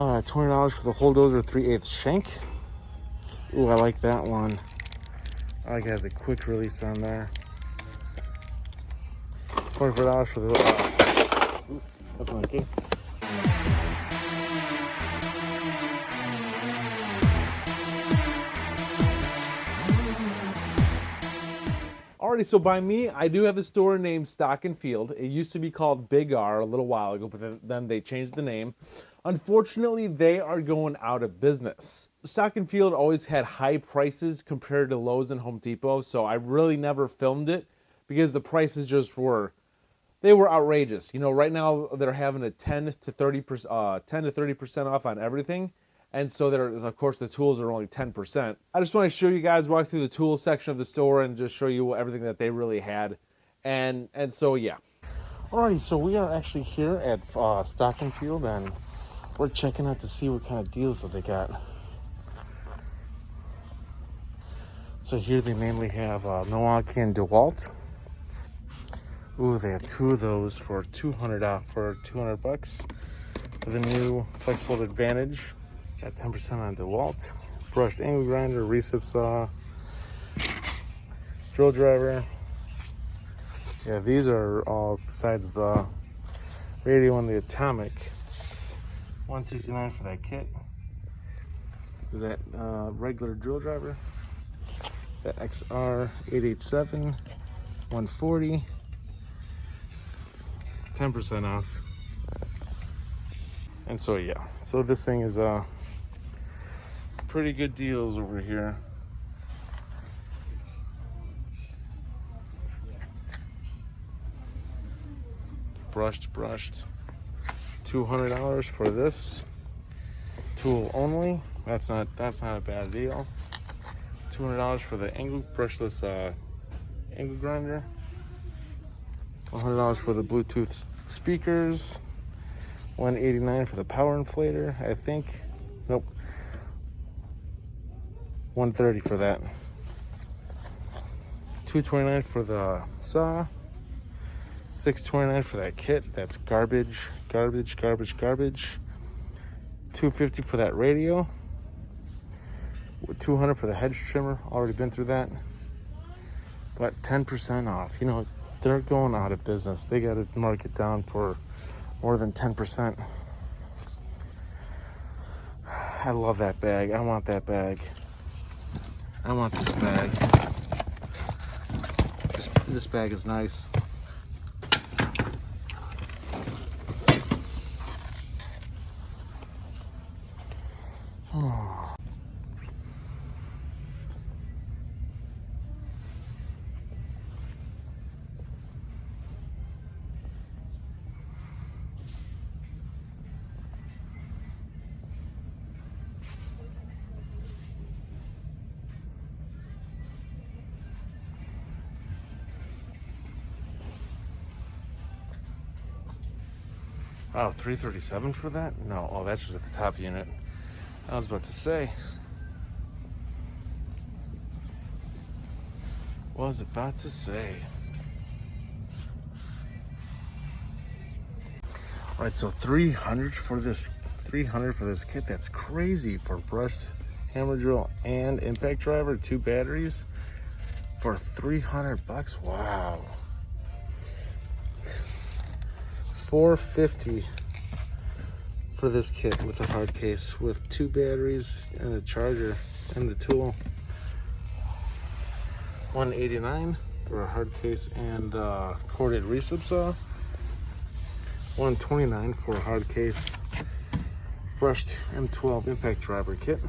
$20 for the Bulldozer 3/8 shank. Ooh, I like that one. I like it has a quick release on there. $24 for the. That's not good. Alrighty, so by me, I do have a store named Stock and Field. It used to be called Big R a little while ago, but then they changed the name. Unfortunately, they are going out of business. Stock and Field always had high prices compared to Lowe's and Home Depot, so I really never filmed it because the prices just were outrageous. You know, right now they're having a 10 to 30% off on everything. And so there's, of course, the tools are only 10%. I just want to show you guys, walk through the tools section of the store and just show you everything that they really had. And so, yeah. Alrighty, so we are actually here at Stock and Field, and we're checking out to see what kind of deals that they got. So here they mainly have Milwaukee and DeWalt. Ooh, they have two of those for $200 for the new Flexible Advantage. Got 10% on DeWalt. Brushed angle grinder, recip saw, drill driver. Yeah, these are all besides the radio and the atomic. $169 for that kit. That regular drill driver. That XR 887, $140. 10% off. And so yeah, so this thing is pretty good deals over here. Brushed. $200 for this tool only. That's not a bad deal. $200 for the brushless angle grinder. $100 for the Bluetooth speakers. $189 for the power inflator, I think. Nope. $130 for that. $229 for the saw. $629 for that kit. That's garbage. $250 for that radio. $200 for the hedge trimmer. Already been through that. But 10% off. You know, they're going out of business. They got to mark it down for more than 10%. I love that bag. I want that bag. I want this bag. This bag is nice. Oh. Oh, $337 for that? No, oh, that's just at the top unit. I was about to say. All right, so $300 for this kit. That's crazy for brushed hammer drill and impact driver, 2 batteries for $300. Wow. $450 for this kit with a hard case with 2 batteries and a charger and the tool. $189 for a hard case and corded recip saw. $129 for a hard case brushed M12 impact driver kit.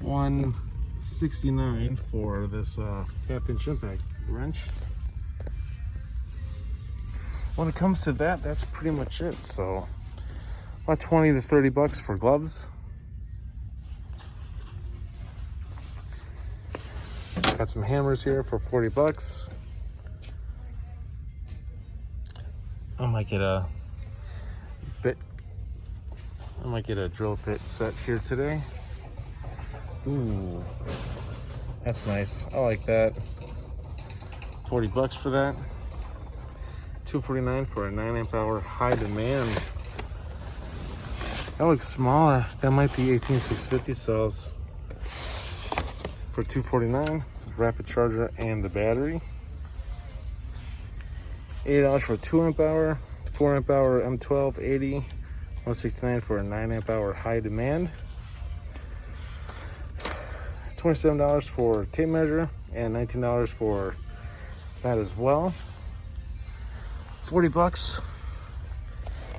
$169 for this half-inch impact wrench. When it comes to that, that's pretty much it. So about $20 to $30 for gloves. Got some hammers here for $40. I might get a drill bit set here today. Ooh, that's nice. I like that. $40 for that. $249 for a 9 amp hour high demand That looks smaller. That might be 18650 cells for $249. Rapid charger and the battery. $80 for a 2 amp hour, 4 amp hour M12 80, $169 for a 9 amp hour high demand. $27 for tape measure and $19 for that as well. 40 bucks.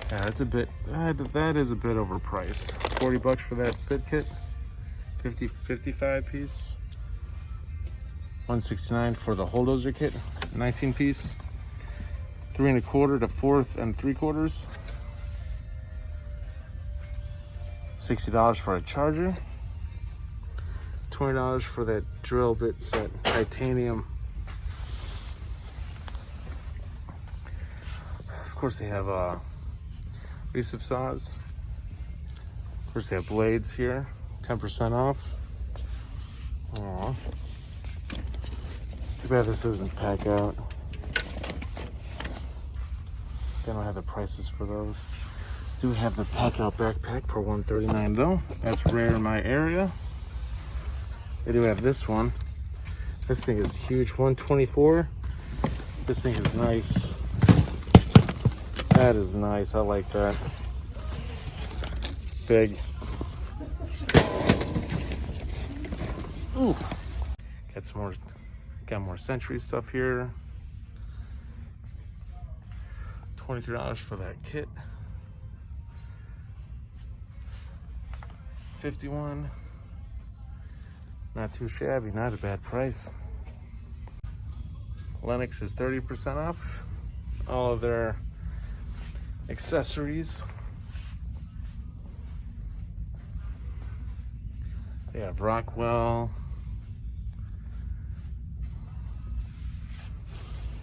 Yeah, that's a bit, that is a bit overpriced. 40 bucks for that fit kit, 55 piece. 169 for the Bulldozer kit, 19 piece. 3 1/4 to 4 3/4. $60 for a charger. $20 for that drill bit set, titanium. Of course they have adhesive saws. Of course they have blades here, 10% off. Aww. Too bad this isn't pack out. They don't have the prices for those. Do have the pack out backpack for $139 though. That's rare in my area. They do have this one. This thing is huge, $124. This thing is nice. That is nice, I like that. It's big. Ooh. Got more Century stuff here. $23 for that kit. $51. Not too shabby, not a bad price. Lennox is 30% off all of their accessories. They have Rockwell,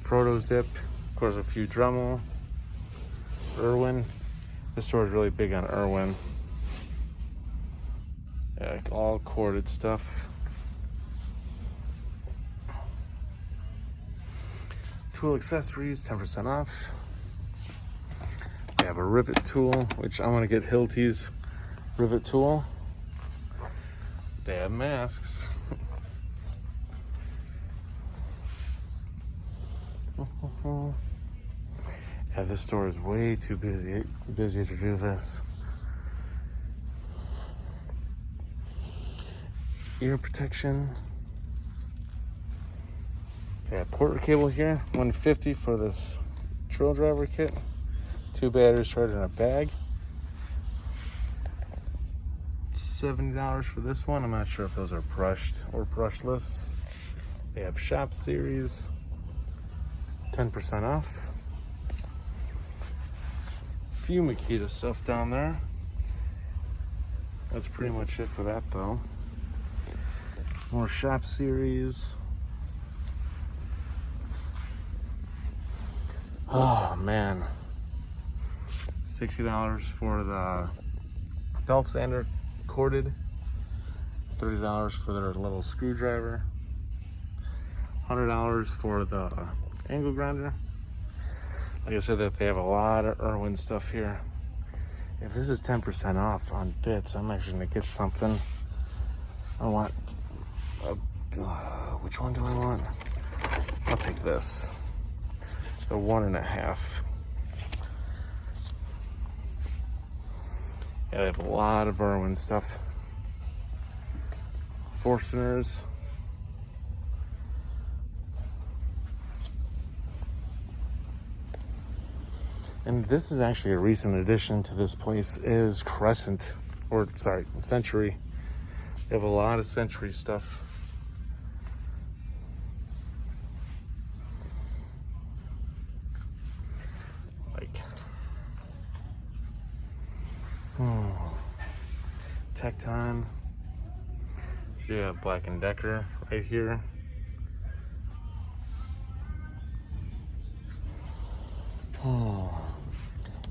Proto Zip, of course a few Dremel, Irwin. This store is really big on Irwin. Yeah, like all corded stuff. Tool accessories, 10% off. They have a rivet tool, which I want to get Hilti's rivet tool. They have masks. Yeah, this store is way too busy to do this. Ear protection. Yeah, porter cable here, $150 for this drill driver kit. 2 batteries charged in a bag. $70 for this one. I'm not sure if those are brushed or brushless. They have Shop Series, 10% off. A few Makita stuff down there. That's pretty much it for that though. More Shop Series. Oh man, $60 for the belt sander corded, $30 for their little screwdriver, $100 for the angle grinder. Like I said, that they have a lot of Irwin stuff here. If this is 10% off on bits, I'm actually gonna get something. I want which one do I want? I'll take this. The 1.5. Yeah, they have a lot of Irwin stuff. Forsteners. And this is actually a recent addition to this place is Crescent, or sorry, Century. They have a lot of Century stuff. Tecton. You have Black & Decker right here.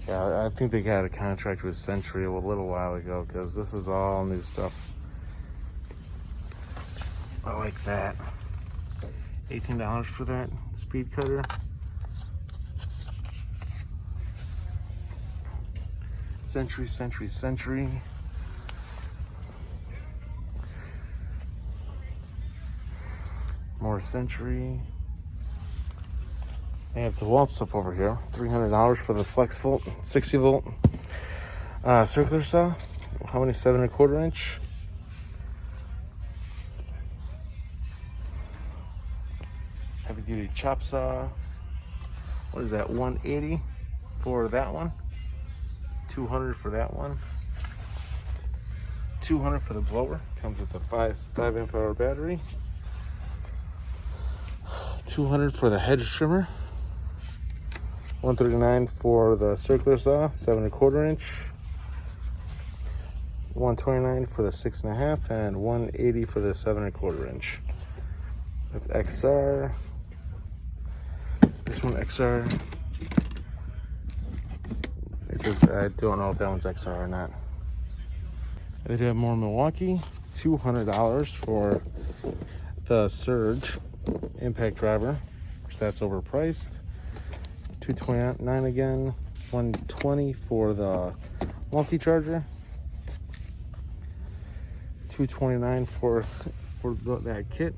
Yeah, I think they got a contract with Century a little while ago because this is all new stuff. I like that. $18 for that speed cutter. Century. More Century. They have the wall stuff over here. $300 for the flex volt, 60 volt circular saw. How many? 7 1/4 inch. Heavy duty chop saw. What is that? 180 for that one. 200 for that one. 200 for the blower. Comes with a 5 amp hour battery. 200 for the hedge trimmer. 139 for the circular saw, 7 1/4 inch. 129 for the 6 1/2, and 180 for the 7 1/4 inch. That's XR. This one XR. I don't know if that one's XR or not. They do have more Milwaukee. $200 for the Surge impact driver, which that's overpriced. $229 again. $120 for the multi-charger. $229 for that kit.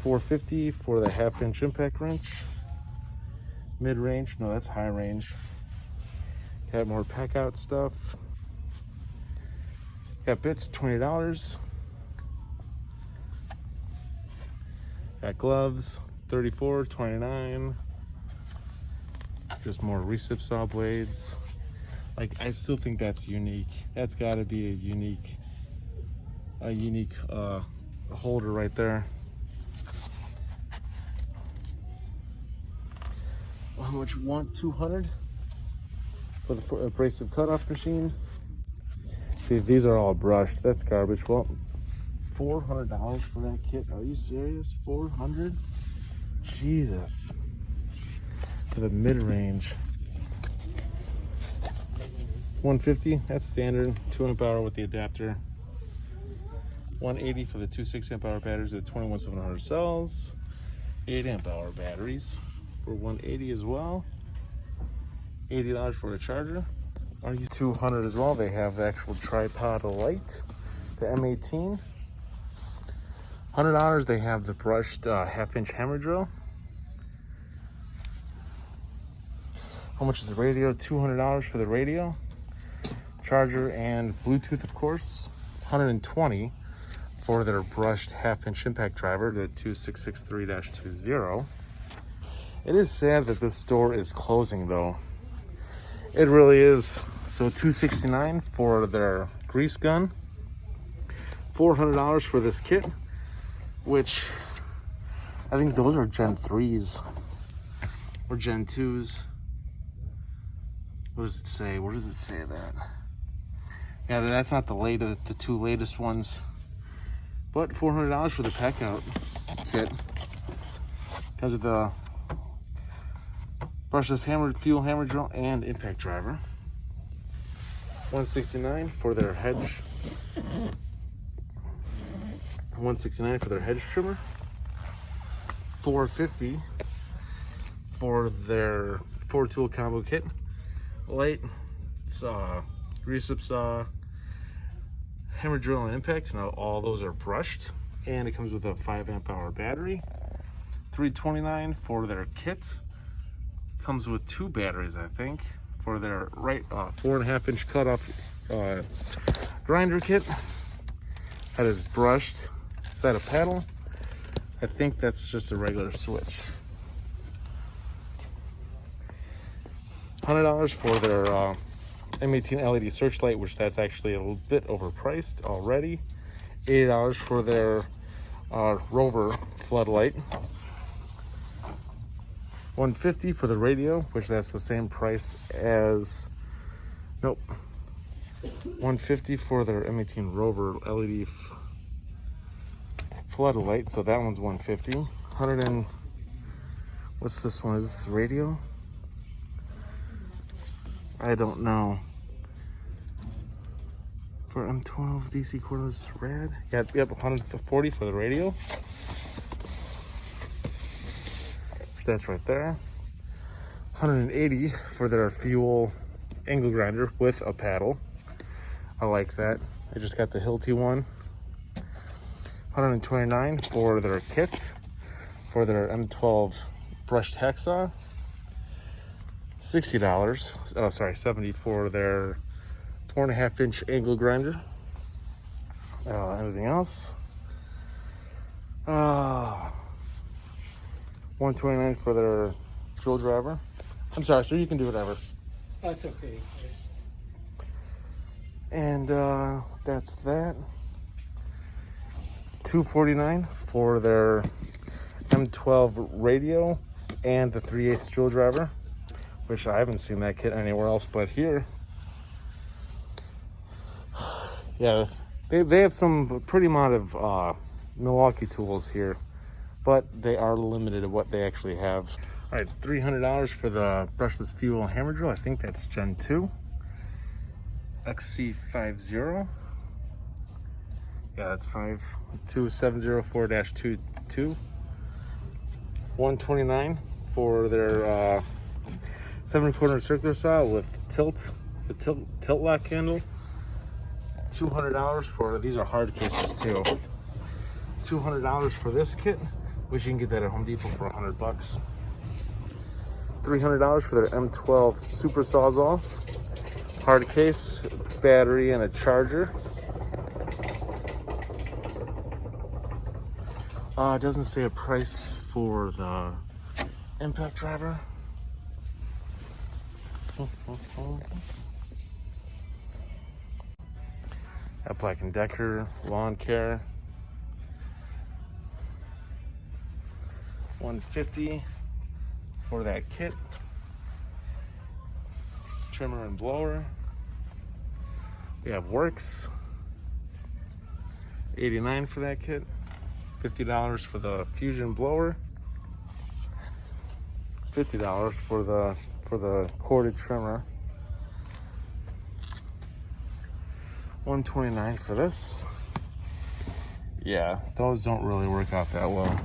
$450 for the 1/2 inch impact wrench. Mid-range, no, that's high range. Got more pack out stuff. Got bits, $20. Got gloves, $34.29. Just more recip saw blades. Like, I still think that's unique. That's got to be a unique holder right there. How much you want? $200 for the abrasive cutoff machine. See, these are all brushed. That's garbage. Well, $400 for that kit. Are you serious? $400? Jesus. For the mid-range. $150, that's standard. 2 amp hour with the adapter. $180 for the 2 6 amp hour batteries with 21700 cells. 8 amp hour batteries for $180 as well. $80 for a charger. RU200 as well. They have the actual tripod light, the M18. $100. They have the brushed 1/2 inch hammer drill. How much is the radio? $200 for the radio, charger, and Bluetooth, of course. $120 for their brushed 1/2 inch impact driver, the 2663-20. It is sad that this store is closing, though. It really is. So $269 for their grease gun. $400 for this kit, which I think those are Gen 3s or Gen 2s. What does it say? Where does it say that? Yeah, that's not the two latest ones. But $400 for the pack out kit. Because of the brushless fuel hammer drill and impact driver. $169 for their hedge. $169 for their hedge trimmer. $450 for their 4-tool combo kit. Light saw, recip saw, hammer drill, and impact. Now all those are brushed, and it comes with a 5 amp hour battery. $329 for their kit. Comes with 2 batteries, I think, for their 4.5 inch cutoff grinder kit. That is brushed. Is that a paddle? I think that's just a regular switch. $100 for their M18 LED searchlight, which that's actually a little bit overpriced already. $80 for their Rover floodlight. $150 for the radio, which that's the same price as, nope. $150 for their M18 Rover LED floodlight, so that one's $150. What's this one? Is this radio? I don't know. For M12 DC cordless red. Yep, $140 for the radio. So that's right there. $180 for their fuel angle grinder with a paddle. I like that. I just got the Hilti one. $129 for their kit, for their M12 brushed hacksaw. $60, oh sorry, $70 for their 4.5-inch angle grinder. Anything else? $129 for their drill driver. I'm sorry, sir, you can do whatever. That's okay. And that's that. $249 for their M12 radio and the 3/8 drill driver, which I haven't seen that kit anywhere else but here. Yeah, they have some pretty amount of Milwaukee tools here, but they are limited of what they actually have. All right, $300 for the brushless fuel hammer drill. I think that's Gen 2. XC50. Yeah, that's 52704-22. $129 for their 7/4 circular saw with tilt lock handle. $200 for, these are hard cases too. $200 for this kit, which you can get that at Home Depot for $100. $300 for their M12 super sawzall. Hard case, battery, and a charger. It doesn't say a price for the impact driver. Got Black & Decker lawn care. $150 for that kit. Trimmer and blower. We have Works. $89 for that kit. $50 for the Fusion blower. $50 for the corded trimmer. $129 for this. Yeah, those don't really work out that well.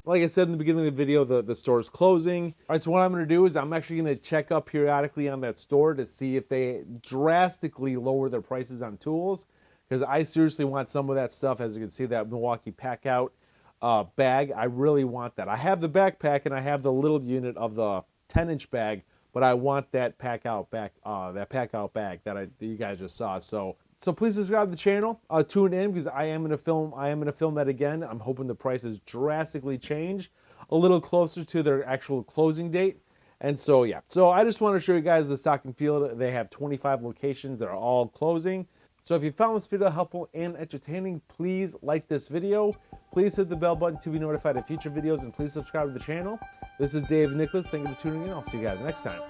Like I said in the beginning of the video, the store's closing. All right, so what I'm going to do is I'm actually going to check up periodically on that store to see if they drastically lower their prices on tools, because I seriously want some of that stuff. As you can see, that Milwaukee Pack Out bag, I really want that. I have the backpack and I have the little unit of the 10-inch bag, but I want that Pack Out bag that you guys just saw. So please subscribe to the channel. Tune in because I am gonna film that again. I'm hoping the prices drastically change a little closer to their actual closing date. And so yeah. So I just want to show you guys the stock and field. They have 25 locations that are all closing. So if you found this video helpful and entertaining, please like this video. Please hit the bell button to be notified of future videos, and please subscribe to the channel. This is Dave Nicholas. Thank you for tuning in. I'll see you guys next time.